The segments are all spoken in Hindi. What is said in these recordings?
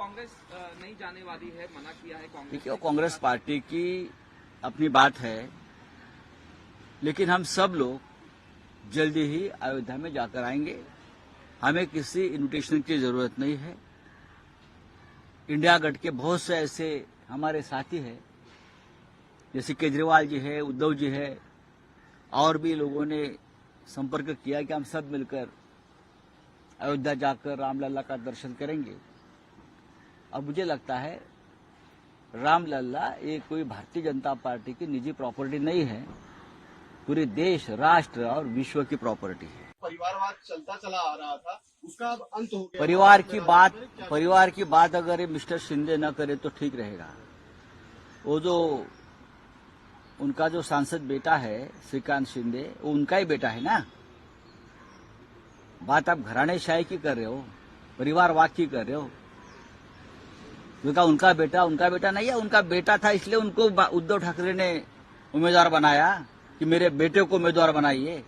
कांग्रेस नहीं जाने वाली है, मना किया है कांग्रेस। देखिए, कांग्रेस पार्टी की अपनी बात है, लेकिन हम सब लोग जल्दी ही अयोध्या में जाकर आएंगे। हमें किसी इन्विटेशन की जरूरत नहीं है। इंडिया गठ के बहुत से ऐसे हमारे साथी हैं, जैसे केजरीवाल जी है, उद्धव जी है, और भी लोगों ने संपर्क किया कि हम सब मिलकर अयोध्या जाकर रामलला का दर्शन करेंगे। अब मुझे लगता है रामलला ये कोई भारतीय जनता पार्टी की निजी प्रॉपर्टी नहीं है, पूरे देश, राष्ट्र और विश्व की प्रॉपर्टी है। परिवारवाद चलता चला आ रहा था, उसका अब अंत हो गया। परिवार की बात अगर ये मिस्टर शिंदे न करे तो ठीक रहेगा। वो जो उनका जो सांसद बेटा है श्रीकांत शिंदे, वो उनका ही बेटा है ना। बात आप घरानेशाही की कर रहे हो, परिवारवाद की कर रहे हो। क्योंकि उनका बेटा नहीं है, उनका बेटा था इसलिए उनको उद्धव ठाकरे ने उम्मीदवार बनाया कि मेरे बेटे को उम्मीदवार बनाइए।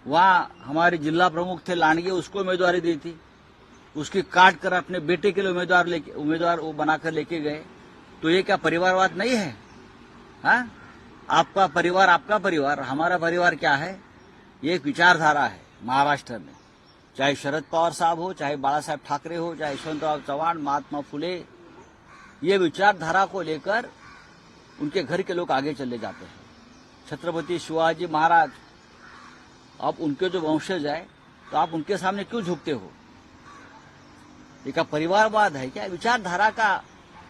वहां हमारे जिला प्रमुख थे लांडगे, उसको उम्मीदवारी दी थी, उसकी काट कर अपने बेटे के लिए उम्मीदवार वो बनाकर लेके गए। तो ये क्या परिवारवाद नहीं है? हाँ, आपका परिवार, हमारा परिवार क्या है? ये एक विचारधारा है महाराष्ट्र में, चाहे शरद पवार साहब हो, चाहे बाला साहेब ठाकरे हो, चाहे यशवंतराव चव्हाण, महात्मा फुले, ये विचारधारा को लेकर उनके घर के लोग आगे चले जाते हैं। छत्रपति शिवाजी महाराज, आप उनके जो वंशज है, तो आप उनके सामने क्यों झुकते हो? ये क्या परिवारवाद है क्या? विचारधारा का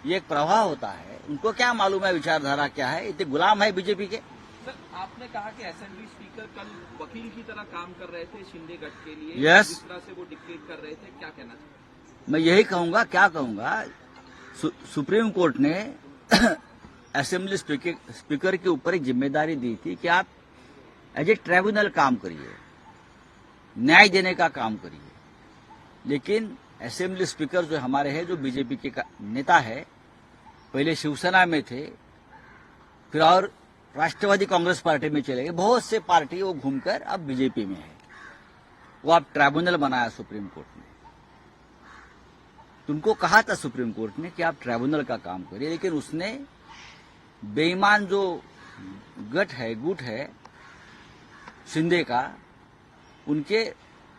ये एक प्रभाव होता है। उनको क्या मालूम है विचारधारा क्या है? इतने गुलाम है बीजेपी के। सर, आपने कहा कि असेंबली स्पीकर कल वकील की तरह काम कर रहे थे शिंदे गठ के लिए। यस। जिस तरह से वो डिक्टेट कर रहे थे, क्या कहना चाहिए? मैं यही कहूंगा, क्या कहूंगा, सुप्रीम कोर्ट ने असेंबली स्पीकर के ऊपर एक जिम्मेदारी दी थी कि आप एज ए ट्राइब्यूनल काम करिए, न्याय देने का काम करिए। लेकिन असेंबली स्पीकर जो हमारे हैं, जो बीजेपी के नेता है, पहले शिवसेना में थे, फिर और राष्ट्रवादी कांग्रेस पार्टी में चले गए, बहुत से पार्टी वो घूमकर अब बीजेपी में है। वो अब ट्राइब्यूनल बनाया सुप्रीम कोर्ट ने। तुमको कहा था सुप्रीम कोर्ट ने कि आप ट्राइब्यूनल का काम करिए, लेकिन उसने बेईमान जो गुट है शिंदे का, उनके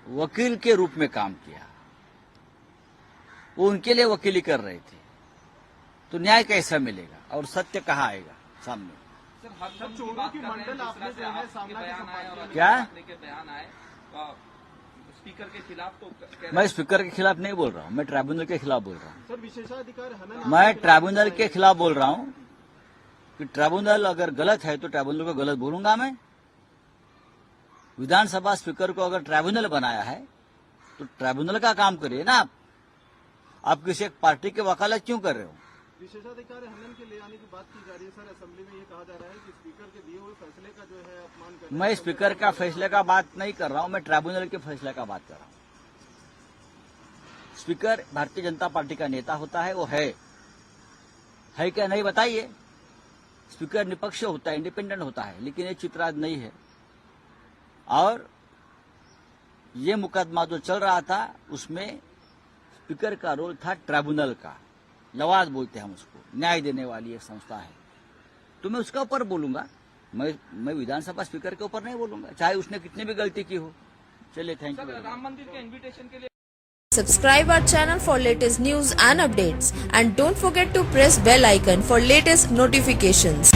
वकील के रूप में काम किया। वो उनके लिए वकीली कर रहे थे, तो न्याय कैसा मिलेगा और सत्य कहाँ आएगा सामने? सर, हर चोरों की मंडल आपने जो है सामना क्या बयान आए स्पीकर के खिलाफ, तो मैं स्पीकर के खिलाफ नहीं बोल रहा हूँ, मैं ट्राइब्यूनल के खिलाफ बोल रहा हूँ। सर, विशेषाधिकार हनन, मैं ट्राइब्यूनल के खिलाफ बोल रहा हूँ कि ट्राइब्यूनल अगर गलत है तो ट्राइब्यूनल को गलत बोलूंगा मैं। विधानसभा स्पीकर को अगर ट्राइब्यूनल बनाया है तो ट्राइब्यूनल का काम करिए ना। आप किसी एक पार्टी के वकालत क्यों कर रहे हो? विशेषाधिकार हनन के ले आने की बात की जा रही है। सर, असेंबली में ये कहा जा रहा है कि स्पीकर के दिए हुए फैसले का जो है अपमान कर रहे हैं। मैं स्पीकर का फैसले का बात नहीं कर रहा हूं, मैं ट्राइब्यूनल के फैसले का बात कर रहा हूं। स्पीकर भारतीय जनता पार्टी का नेता होता है, वो है क्या नहीं बताइए? स्पीकर निष्पक्ष होता है, इंडिपेंडेंट होता है, लेकिन ये चित्र आज नहीं है। और ये मुकदमा जो चल रहा था उसमें स्पीकर का रोल था ट्राइब्यूनल का, लवाद बोलते हैं हम उसको, न्याय देने वाली एक संस्था है। तो मैं उसका ऊपर बोलूंगा, मैं विधानसभा स्पीकर के ऊपर नहीं बोलूंगा, चाहे उसने कितनी भी गलती की हो। चलिए, थैंक यू। राम मंदिर के इन्विटेशन के लिए Subscribe our channel for latest news and updates, and don't forget to press bell icon for latest notifications.